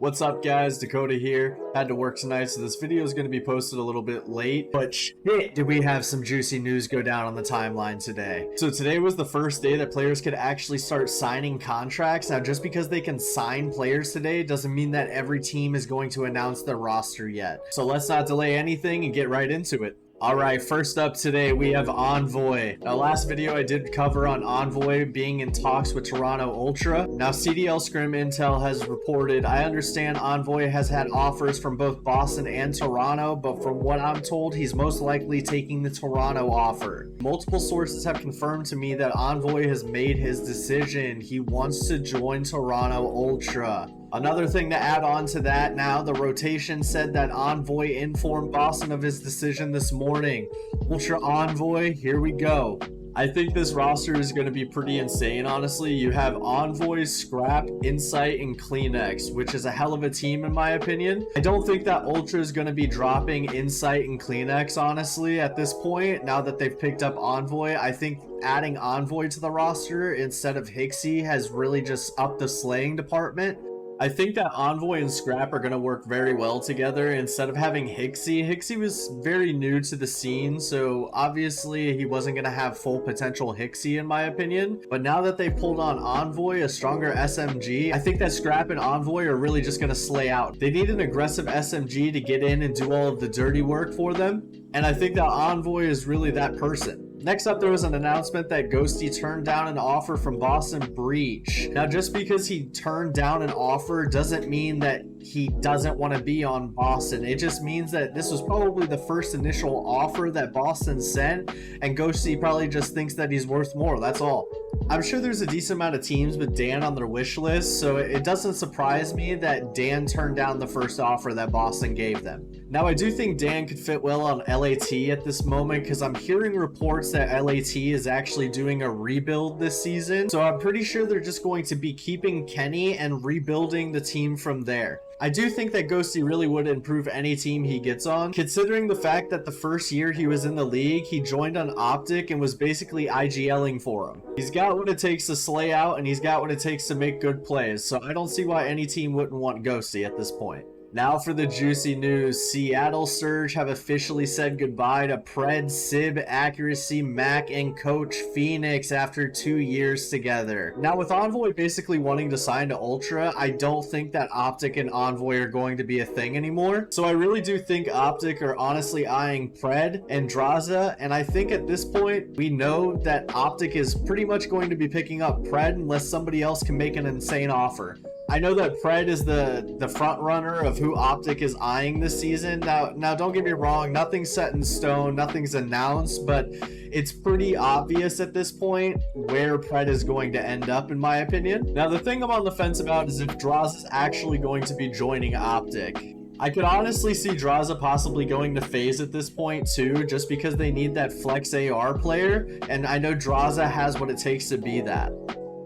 What's up guys, Dakota here. Had to work tonight, so this video is going to be posted a little bit late, but shit, did we have some juicy news go down on the timeline today. So today was the first day that players could actually start signing contracts. Now just because they can sign players today doesn't mean that every team is going to announce their roster yet. So let's not delay anything and get right into it. Alright, first up today we have Envoy. Now last video I did cover on Envoy being in talks with Toronto Ultra. Now Cdl Scrim Intel has reported, I understand Envoy has had offers from both Boston and Toronto, but from what I'm told he's most likely taking the Toronto offer. Multiple sources have confirmed to me that Envoy has made his decision. He wants to join Toronto Ultra. Another thing to add on to that now, the rotation said that Envoy informed Boston of his decision this morning. Ultra Envoy, here we go. I think this roster is going to be pretty insane, honestly. You have Envoy, Scrap, Insight, and Kleenex, which is a hell of a team in my opinion. I don't think that Ultra is going to be dropping Insight and Kleenex, honestly, at this point, now that they've picked up Envoy. I think adding Envoy to the roster instead of Hixie has really just upped the slaying department. I think that Envoy and Scrap are going to work very well together instead of having Hixie. Hixie was very new to the scene, so obviously he wasn't going to have full potential Hixie in my opinion. But now that they pulled on Envoy, a stronger SMG, I think that Scrap and Envoy are really just going to slay out. They need an aggressive SMG to get in and do all of the dirty work for them, and I think that Envoy is really that person. Next up, there was an announcement that Ghosty turned down an offer from Boston Breach. Now, just because he turned down an offer doesn't mean that he doesn't want to be on Boston. It just means that this was probably the first initial offer that Boston sent, and Ghosty probably just thinks that he's worth more, that's all. I'm sure there's a decent amount of teams with Dan on their wish list, so it doesn't surprise me that Dan turned down the first offer that Boston gave them. Now, I do think Dan could fit well on LAT at this moment because I'm hearing reports that LAT is actually doing a rebuild this season, so I'm pretty sure they're just going to be keeping Kenny and rebuilding the team from there. I do think that Ghosty really would improve any team he gets on, considering the fact that the first year he was in the league, he joined on Optic and was basically IGLing for him. He's got what it takes to slay out, and he's got what it takes to make good plays, so I don't see why any team wouldn't want Ghosty at this point. Now for the juicy news. Seattle Surge have officially said goodbye to Pred, Sib, Accuracy, Mac, and Coach Phoenix after 2 years together. Now with Envoy basically wanting to sign to Ultra, I don't think that Optic and Envoy are going to be a thing anymore. So I really do think Optic are honestly eyeing Pred and Draza, and I think at this point we know that Optic is pretty much going to be picking up Pred unless somebody else can make an insane offer. I know that Pred is the front runner of who Optic is eyeing this season. Now don't get me wrong, nothing's set in stone, nothing's announced, but it's pretty obvious at this point where Pred is going to end up in my opinion. Now the thing I'm on the fence about is if Draza is actually going to be joining Optic. I could honestly see Draza possibly going to FaZe at this point too, just because they need that flex AR player, and I know Draza has what it takes to be that.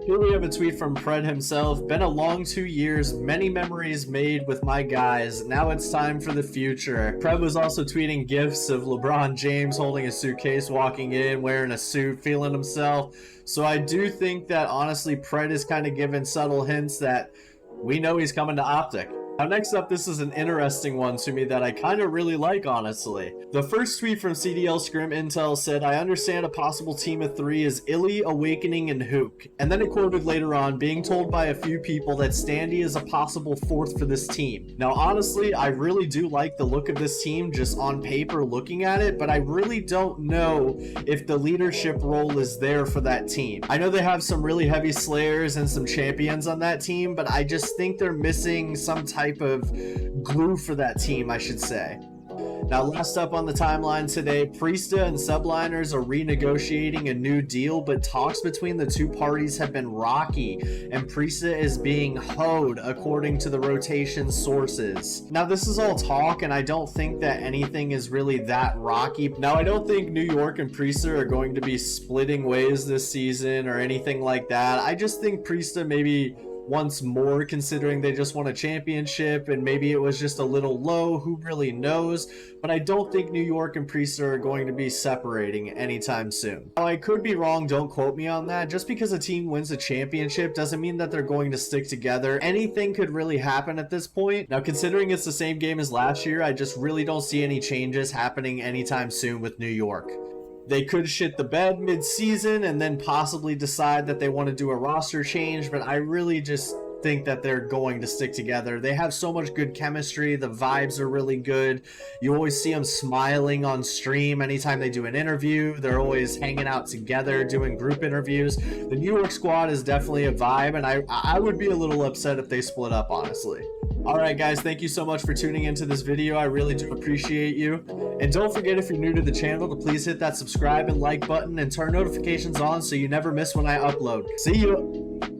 Here we have a tweet from Pred himself. Been a long 2 years, many memories made with my guys. Now it's time for the future. Pred was also tweeting gifs of LeBron James holding a suitcase, walking in, wearing a suit, feeling himself. So I do think that honestly Pred is kind of giving subtle hints that we know he's coming to Optic. Now next up, this is an interesting one to me that I kind of really like, honestly. The first tweet from Cdl Scrim Intel said, I understand a possible team of 3 is Illy, Awakening, and Hook. And then it quoted later on, being told by a few people that Standy is a possible 4th for this team. Now honestly, I really do like the look of this team just on paper looking at it, but I really don't know if the leadership role is there for that team. I know they have some really heavy slayers and some champions on that team, but I just think they're missing some type of glue for that team, I should say. Now last up on the timeline today, Priesta and Subliners are renegotiating a new deal, but talks between the two parties have been rocky, and Priesta is being hoed according to the rotation sources. Now this is all talk, and I don't think that anything is really that rocky. Now I don't think New York and Priesta are going to be splitting ways this season or anything like that. I just think Priesta maybe once more, considering they just won a championship and maybe it was just a little low. Who really knows? But I don't think New York and Priester are going to be separating anytime soon. Now, I could be wrong, don't quote me on that. Just because a team wins a championship doesn't mean that they're going to stick together. Anything could really happen at this point. Now, considering it's the same game as last year, I just really don't see any changes happening anytime soon with New York. They could shit the bed mid-season and then possibly decide that they want to do a roster change, but I really just think that they're going to stick together. They have so much good chemistry. The vibes are really good. You always see them smiling on stream anytime they do an interview. They're always hanging out together, doing group interviews. The New York squad is definitely a vibe, and I would be a little upset if they split up, honestly. Alright guys, thank you so much for tuning into this video. I really do appreciate you. And don't forget, if you're new to the channel, to please hit that subscribe and like button and turn notifications on so you never miss when I upload. See you!